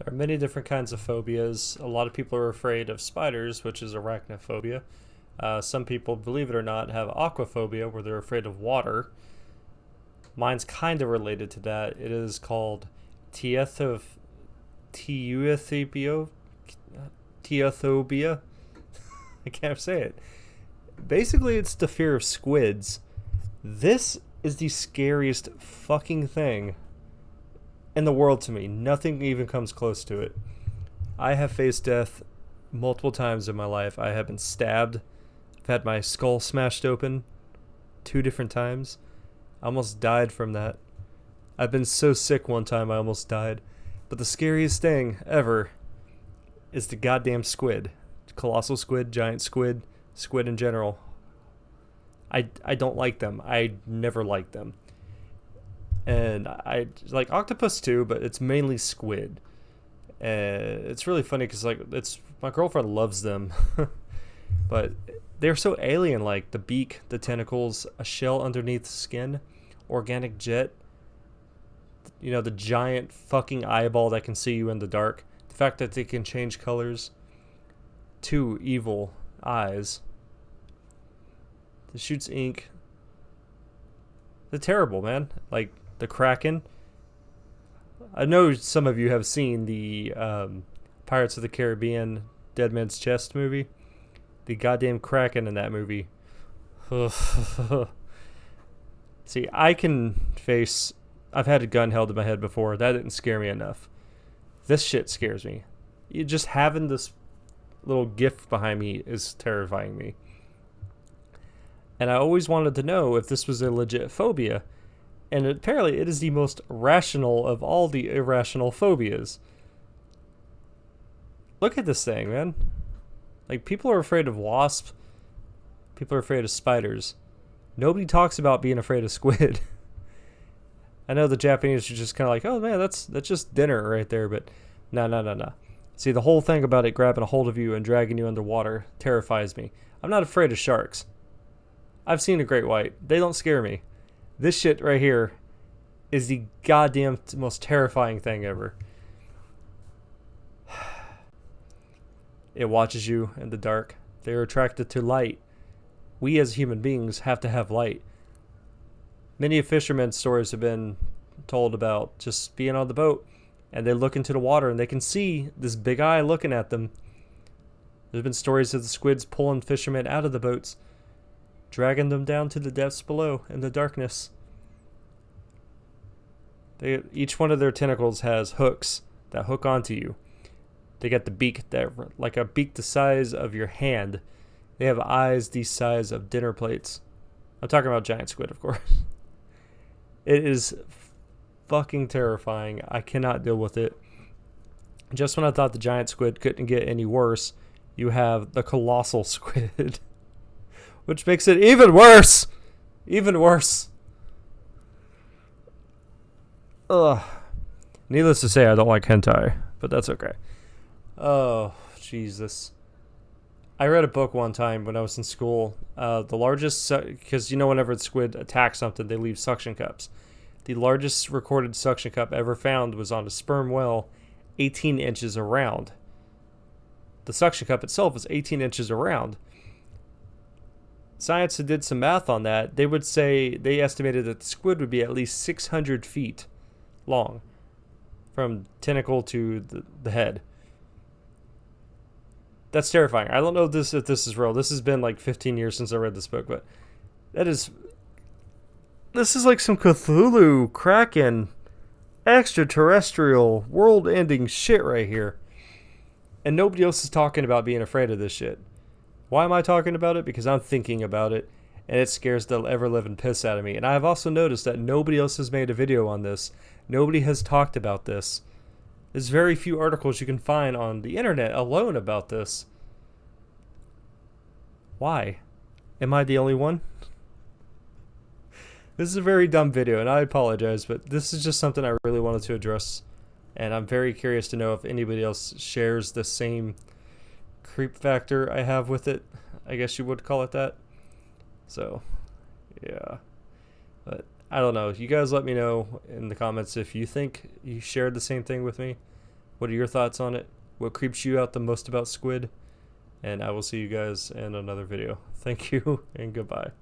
There are many different kinds of phobias. A lot of people are afraid of spiders, which is arachnophobia. Some people, believe it or not, have aquaphobia, where they're afraid of water. Mine's kind of related to that. It is called Teuthiphobia. Teuthiphobia. I can't say it. Basically, it's the fear of squids. This is the scariest fucking thing in the world to me. Nothing even comes close to it. I have faced death multiple times in my life. I have been stabbed. I've had my skull smashed open 2 different times. I almost died from that. I've been so sick one time I almost died. But the scariest thing ever is the goddamn squid. Colossal squid, giant squid, squid in general. I don't like them. I never liked them. And I like octopus too, but it's mainly squid. And it's really funny because it's my girlfriend loves them, but they're so alien-like. The beak, the tentacles, a shell underneath the skin, organic jet. You know, the giant fucking eyeball that can see you in the dark. The fact that they can change colors. 2 evil eyes. It shoots ink. They're terrible, man. Like the Kraken. I know some of you have seen the Pirates of the Caribbean Dead Man's Chest movie. The goddamn Kraken in that movie. See, I can face... I've had a gun held to my head before. That didn't scare me enough. This shit scares me. Just having this little gift behind me is terrifying me. And I always wanted to know if this was a legit phobia. And apparently it is the most rational of all the irrational phobias. Look at this thing, man. Like, people are afraid of wasps. People are afraid of spiders. Nobody talks about being afraid of squid. I know the Japanese are just kind of like, oh man, that's just dinner right there. But no. See, the whole thing about it grabbing a hold of you and dragging you underwater terrifies me. I'm not afraid of sharks. I've seen a great white. They don't scare me. This shit right here is the goddamn most terrifying thing ever. It watches you in the dark. They're attracted to light. We as human beings have to have light. Many fishermen's stories have been told about just being on the boat and they look into the water and they can see this big eye looking at them. There's been stories of the squids pulling fishermen out of the boats, dragging them down to the depths below in the darkness. Each one of their tentacles has hooks that hook onto you. They got the beak that, like a beak the size of your hand. They have eyes the size of dinner plates. I'm talking about giant squid, of course. It is fucking terrifying. I cannot deal with it. Just when I thought the giant squid couldn't get any worse, you have the colossal squid. Which makes it even worse. Even worse. Ugh. Needless to say, I don't like hentai, but that's okay. Oh, Jesus. I read a book one time when I was in school. The largest, because you know whenever the squid attacks something, they leave suction cups. The largest recorded suction cup ever found was on a sperm whale 18 inches around. The suction cup itself is 18 inches around. Science did some math on that. They would say, they estimated that the squid would be at least 600 feet long from tentacle to the head. That's terrifying. I don't know if this is real. This has been like 15 years since I read this book, but this is like some Cthulhu, Kraken, extraterrestrial, world-ending shit right here. And nobody else is talking about being afraid of this shit. Why am I talking about it? Because I'm thinking about it, and it scares the ever-living piss out of me. And I have also noticed that nobody else has made a video on this. Nobody has talked about this. There's very few articles you can find on the internet alone about this. Why? Am I the only one? This is a very dumb video, and I apologize, but this is just something I really wanted to address. And I'm very curious to know if anybody else shares the same creep factor I have with it. I guess you would call it that. So, yeah. But I don't know. You guys let me know in the comments if you think you shared the same thing with me. What are your thoughts on it? What creeps you out the most about Squid? And I will see you guys in another video. Thank you and goodbye.